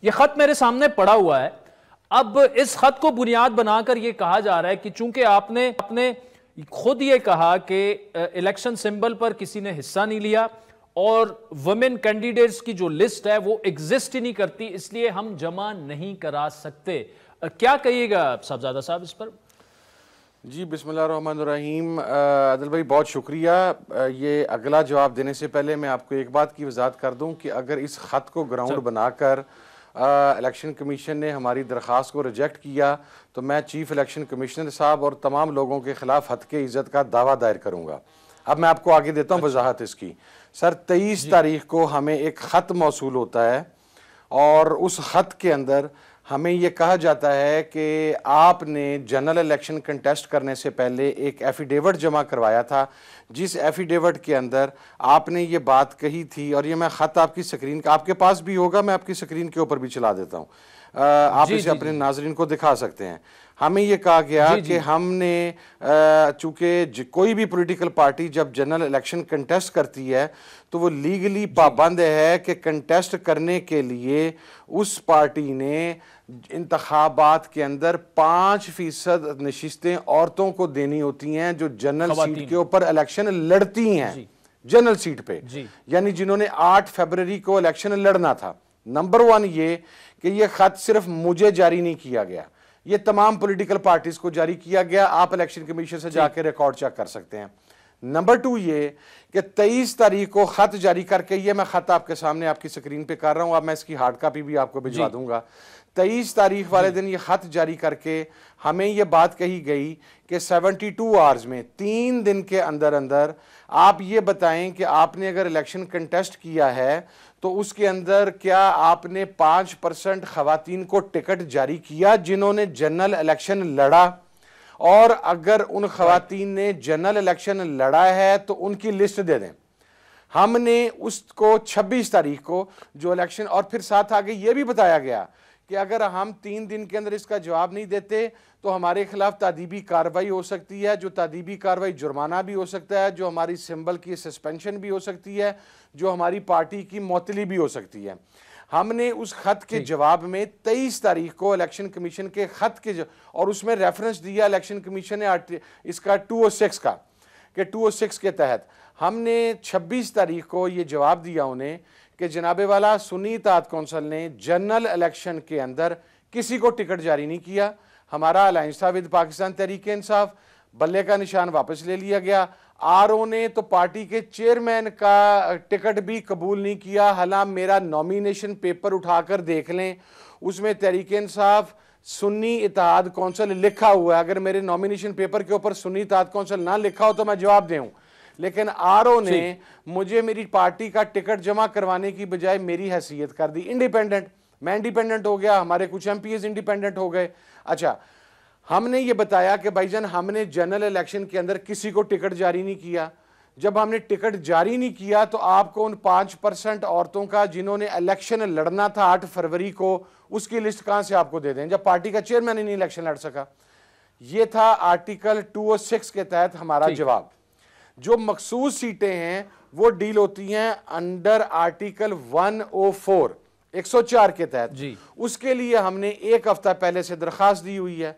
یہ خط میرے سامنے پڑا ہوا ہے. اب اس خط کو بنیاد بنا کر یہ کہا جا رہا ہے کہ چونکہ آپ نے خود یہ کہا کہ الیکشن سمبل پر کسی نے حصہ نہیں لیا اور ویمن کینڈیڈیٹس کی جو لسٹ ہے وہ ایگزسٹ ہی نہیں کرتی، اس لیے ہم جمع نہیں کرا سکتے. کیا کہیے گا صاحبزادہ صاحب اس پر؟ جی بسم اللہ الرحمن الرحیم. عادل بھائی بہت شکریہ. یہ اگلا جواب دینے سے پہلے میں آپ کو ایک بات کی وضاحت کر دوں کہ اگر اس خط کو گراؤنڈ بنا کر الیکشن کمیشن نے ہماری درخواست کو ریجیکٹ کیا تو میں چیف الیکشن کمیشنر صاحب اور تمام لوگوں کے خلاف ہتک عزت کا دعویٰ دائر کروں گا. اب میں آپ کو آگے دیتا ہوں وضاحت اس کی. سر 23 تاریخ کو ہمیں ایک خط موصول ہوتا ہے اور اس خط کے اندر ہمیں یہ کہا جاتا ہے کہ آپ نے جنرل الیکشن کنٹیسٹ کرنے سے پہلے ایک ایفیڈیوٹ جمع کروایا تھا، جس ایفیڈیوٹ کے اندر آپ نے یہ بات کہی تھی، اور یہ میں خط آپ کی سکرین کا آپ کے پاس بھی ہوگا، میں آپ کی سکرین کے اوپر بھی چلا دیتا ہوں، آپ اسے اپنے ناظرین کو دکھا سکتے ہیں. ہمیں یہ کہا گیا کہ ہم نے چونکہ کوئی بھی پولیٹیکل پارٹی جب جنرل الیکشن کنٹیسٹ کرتی ہے تو وہ لیگلی پابند ہے کہ کنٹیسٹ کرنے کے لیے اس پارٹی نے انتخابات کے اندر 5% نشستیں عورتوں کو دینی ہوتی ہیں جو جنرل سیٹ کے اوپر الیکشن لڑتی ہیں، جنرل سیٹ پہ، یعنی جنہوں نے 8 فروری کو الیکشن لڑنا تھا. نمبر 1 یہ کہ یہ خط صرف مجھے جاری نہیں کیا گیا، یہ تمام پولیٹیکل پارٹیز کو جاری کیا گیا. آپ الیکشن کمیشن سے جا کے ریکارڈ چیک کر سکتے ہیں. نمبر 2 یہ کہ 23 تاریخ کو خط جاری کر کے، یہ میں خط آپ کے سامنے آپ کی سکرین پہ کر رہا ہوں، اب میں اس کی ہارڈ کاپی بھی آپ کو بھجوا دوں گا. 23 تاریخ والے دن یہ خط جاری کر کے ہمیں یہ بات کہی گئی کہ 72 آورز میں 3 دن کے اندر اندر آپ یہ بتائیں کہ آپ نے اگر الیکشن کنٹیسٹ کیا ہے تو اس کے اندر کیا آپ نے 5% خواتین کو ٹکٹ جاری کیا جنہوں نے جنرل الیکشن لڑا، اور اگر ان خواتین نے جنرل الیکشن لڑا ہے تو ان کی لسٹ دے دیں. ہم نے اس کو 26 تاریخ کو جو الیکشن، اور پھر ساتھ آگے یہ بھی بتایا گیا کہ اگر ہم 3 دن کے اندر اس کا جواب نہیں دیتے تو ہمارے خلاف تعدیبی کارروائی ہو سکتی ہے، جو تعدیبی کارروائی جرمانہ بھی ہو سکتا ہے، جو ہماری سمبل کی سسپینشن بھی ہو سکتی ہے، جو ہماری پارٹی کی معطلی بھی ہو سکتی ہے. ہم نے اس خط کے جواب میں 23 تاریخ کو الیکشن کمیشن کے خط کے اور اس میں ریفرنس دیا الیکشن کمیشن نے اس کا 206 کا، کہ 206 کے تحت ہم نے 26 تاریخ کو یہ جواب دیا انہیں کہ جناب والا سنی اتحاد کونسل نے جنرل الیکشن کے اندر کسی کو ٹکٹ جاری نہیں کیا. ہمارا الائنس تھا ود پاکستان تحریک انصاف، بلے کا نشان واپس لے لیا گیا. آر او نے تو پارٹی کے چیئرمین کا ٹکٹ بھی قبول نہیں کیا. حالانکہ میرا نومینیشن پیپر اٹھا کر دیکھ لیں، اس میں تحریک انصاف سنی اتحاد کونسل لکھا ہوا ہے. اگر میرے نومینیشن پیپر کے اوپر سنی اتحاد کونسل نہ لکھا ہو تو میں جواب دوں، لیکن آر او نے مجھے میری پارٹی کا ٹکٹ جمع کروانے کی بجائے میری حیثیت کر دی انڈیپینڈنٹ. میں انڈیپینڈنٹ ہو گیا، ہمارے کچھ ایم پی ایز انڈیپینڈنٹ ہو گئے. اچھا، ہم نے یہ بتایا کہ بھائی جان ہم نے جنرل الیکشن کے اندر کسی کو ٹکٹ جاری نہیں کیا. جب ہم نے ٹکٹ جاری نہیں کیا تو آپ کو ان 5% عورتوں کا جنہوں نے الیکشن لڑنا تھا 8 فروری کو، اس کی لسٹ کہاں سے آپ کو دے دیں جب پارٹی کا چیئرمین ہی نہیں الیکشن لڑ سکا. یہ تھا آرٹیکل 206 کے تحت ہمارا جواب. جو مخصوص سیٹیں ہیں وہ ڈیل ہوتی ہیں انڈر آرٹیکل 104 104 کے تحت. اس کے لیے ہم نے 1 ہفتہ پہلے سے درخواست دی ہوئی ہے.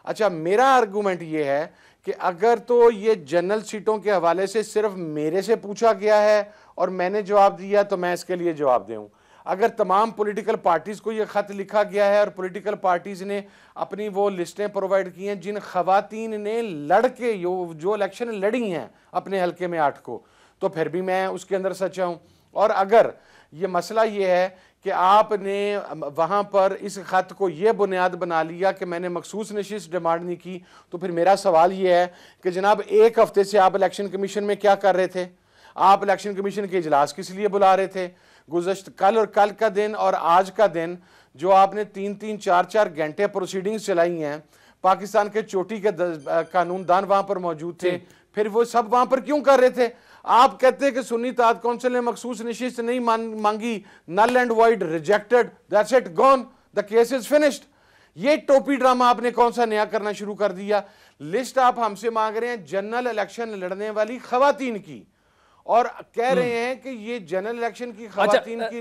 اچھا، میرا آرگومنٹ یہ ہے کہ اگر تو یہ جنرل سیٹوں کے حوالے سے صرف میرے سے پوچھا گیا ہے اور میں نے جواب دیا تو میں اس کے لیے جواب دوں. اگر تمام پولیٹیکل پارٹیز کو یہ خط لکھا گیا ہے اور پولیٹیکل پارٹیز نے اپنی وہ لسٹیں پرووائڈ کی ہیں جن خواتین نے لڑ کے جو الیکشن لڑی ہیں اپنے حلقے میں 8 کو، تو پھر بھی میں اس کے اندر سچا ہوں. اور اگر یہ مسئلہ یہ ہے کہ آپ نے وہاں پر اس خط کو یہ بنیاد بنا لیا کہ میں نے مخصوص نشست ڈیمانڈ نہیں کی، تو پھر میرا سوال یہ ہے کہ جناب 1 ہفتے سے آپ الیکشن کمیشن میں کیا کر رہے تھے؟ آپ الیکشن کمیشن کے اجلاس کس لیے بلا رہے تھے؟ گزشتہ کل اور کل کا دن اور آج کا دن جو آپ نے 3-3 4-4 گھنٹے پروسیڈنگز چلائی ہیں، پاکستان کے چوٹی کے قانون دان وہاں پر موجود تھے، پھر وہ سب وہاں پر کیوں کر رہے تھے؟ آپ کہتے ہیں کہ سنی اتحاد کونسل نے مخصوص نشست نہیں مانگی، null and void rejected, that's it gone, the case is finished. یہ ٹوپی ڈرامہ آپ نے کون سا نیا کرنا شروع کر دیا؟ لسٹ آپ ہم سے مانگ رہے ہیں جنرل الیکشن لڑنے والی خواتین کی، اور کہہ رہے ہیں کہ یہ جنرل الیکشن کی خواتین کی